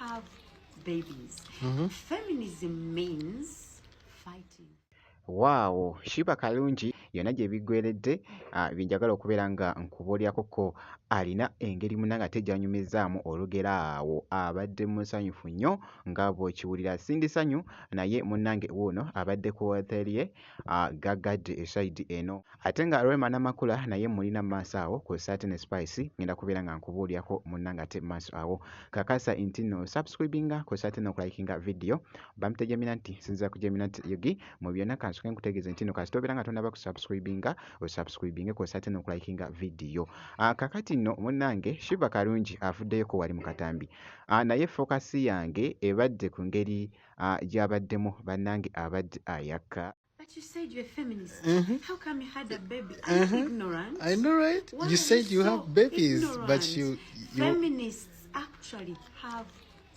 have babies. Feminism means fighting. Wow, Shiba Kalungi yonna gye biggweredde byenjagala okubeera nga nkubuulyako ko alina engeri munnange ate gy'anyumizaamu olugero awo abadde musanyufu nnyo nga bw'okiwulira sindi ssanyu naye munnange wuuno abadde ku woteeri ye gaggadde esayidi eno ate nga Rema Namakula naye mulina maaso awo ku ssaati ne Spice ngenda kubeera nga nkubuulyako munnange ate maaso awo kakasa nti nno subscribinga ku ssaati n'okulayikinga video bamutejemina nti sinzira kujemina nti yogi mu byonna kansoke nkutegeeze nti nno kasita obeera nga tonnaba kusubscribinga osubscribinge ku ssaati n'okulayikinga video kakati nno munnange Shiba Kalungi avuddeyoko wali mu katambi naye fokasi yange ebadde ku ngeri gy'abaddemu bannange abadde ayaka. But you said you're a feminist. How come you had a baby? Are you ignorant? I know, right? Why You are said you so have babies, ignorant? but you Feminists actually have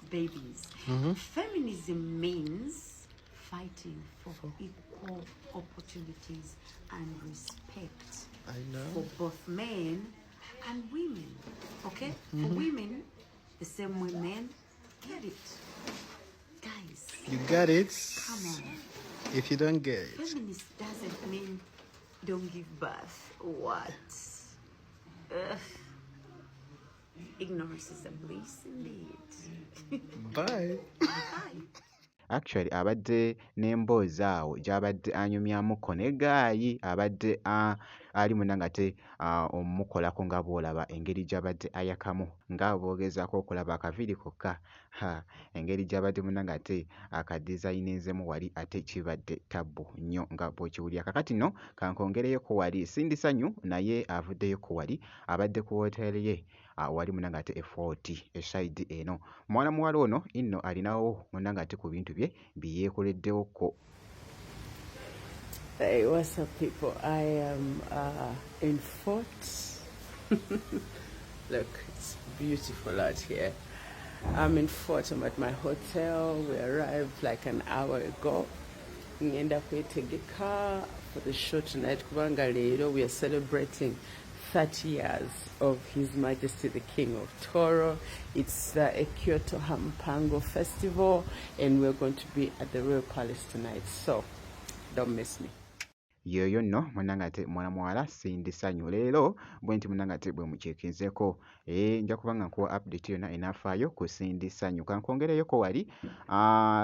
babies. Feminism means fighting for equal opportunities and respect I know. for both men and women. Okay? For women, the same way men get it. Guys, You got it. come on. If you don't get it, Feminist doesn't mean don't give birth. What? Ugh. Ignorance is a bliss indeed. bye. Bye. Actually abadde n'emboozi awo gy'abadde anyumyamuko ne gaayi abadde ali munnange ate omukolako nga bw'olaba engeri gy'abadde ayakamu nga bw'ogezaako okulaba akaviiri kokka engeri gy'abadde munnange ate akadizayinizemu wali ate kibadde tabbu nnyo nga bw'okiwulira kakati nno kankongereyoko wali sindi ssanyu naye avuddeyoko wali abadde ku woteeri ye wali munnange ate e40 esayidi eno mwana muwala ono inno alinawo munnange ate ku bintu bye byeyekoleddewoko. Hey, what's up, people? I am in Fort. Look, it's beautiful out here. I'm in Fort. I'm at my hotel. We arrived like an hour ago. We end up waiting a car for the show tonight. Kubanga leero, we are celebrating 30 years of His Majesty the King of Toro. It's the Kyoto Hampango Festival, and we're going to be at the Royal Palace tonight. So, don't miss me. Yoyo nno munnange ate mwana muwala sindi ssanyu leero bwe nti munnange ate bwe mukyekinzeko nja kuba nga nkuwa update yonna enafaayo ku sindi ssanyu kankwongereyoko wali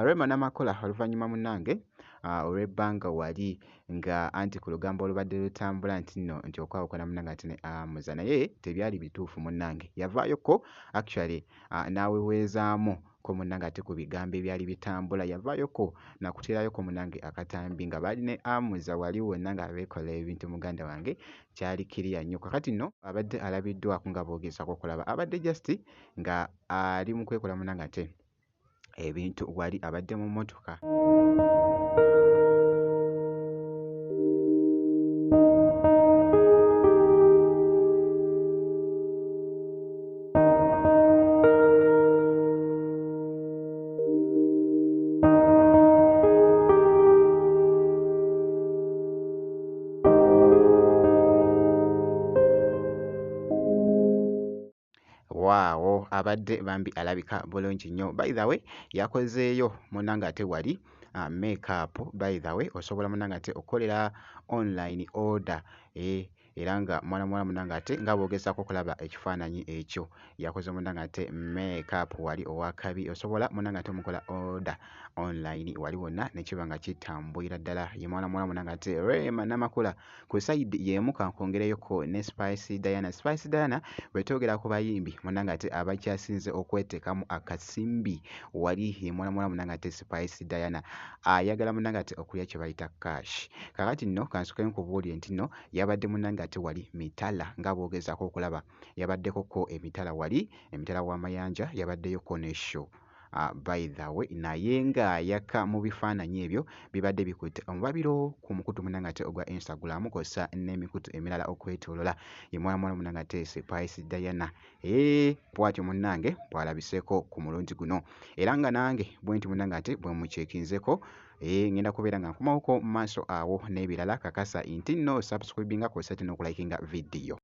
Rema Namakula oluvannyuma munnange olw'ebbanga wali nga anti ku lugambo olubadde lutambula nti nno nti okwawukana munnange ate ne amuza naye tebyali bituufu munnange yavaayoko actually n'aweweezaamu ko munnange ate ku bigambo ebyali bitambula yavaayoko nakuteerayoko munnange akatambi nga baali ne amuza wali wonna nga beekolera ebintu muganda wange kyali kiriya nnyo kakati nno abadde alabiddwako nga boogezako okulaba abadde just nga ali mu kwekola munnange ate ebintu wali abadde mu mmotoka. Waawo abadde bambi alabika bulungi nnyo by the way yakozeeyo munnange ate wali makeup by the way osobola munnange ate okukolera online order era nga mwana munnange ate nga bw'ogezaako okulaba ekifaananyi ekyo yakoze munnange ate makeup wali owakabi osobola munnange ate omukola order online wali wonna ne kiba nga kitambulira ddala ye mwana munnange ate Rema Namakula ku sayidi y'emu kankwongereyoko ne Spice Diana bwe twogera ku bayimbi munnange ate abakyasinze okweteekamu akasimbi wali ye mwana munnange ate Spice Diana ayagala munnange ate okulya kye bayita cash kakati nno kansoke nkubuulire nti nno yabadde munnange ate wali mitala nga bw'ogezaako okulaba yabaddekoko emitala wali emitala w'amayanja yabaddeyoko ne show by the way naye ng'ayaka mu bifaananyi ebyo bibadde bikutte omubabiro ku mukutu munnange ate ogwa Instagram kw'ossa n'emikutu emirala okwetoolola ye mwana munnange ate Spice Diana bw'atyo munnange bw'alabiseeko ku mulundi guno era nga nange bwe nti munnange ate bwe mukyekinzeko ngenda kubeera nga nkomawoko mu maaso awo n'ebirala kakasa nti nno subscribinga kw'ossa n'okulayikinga video.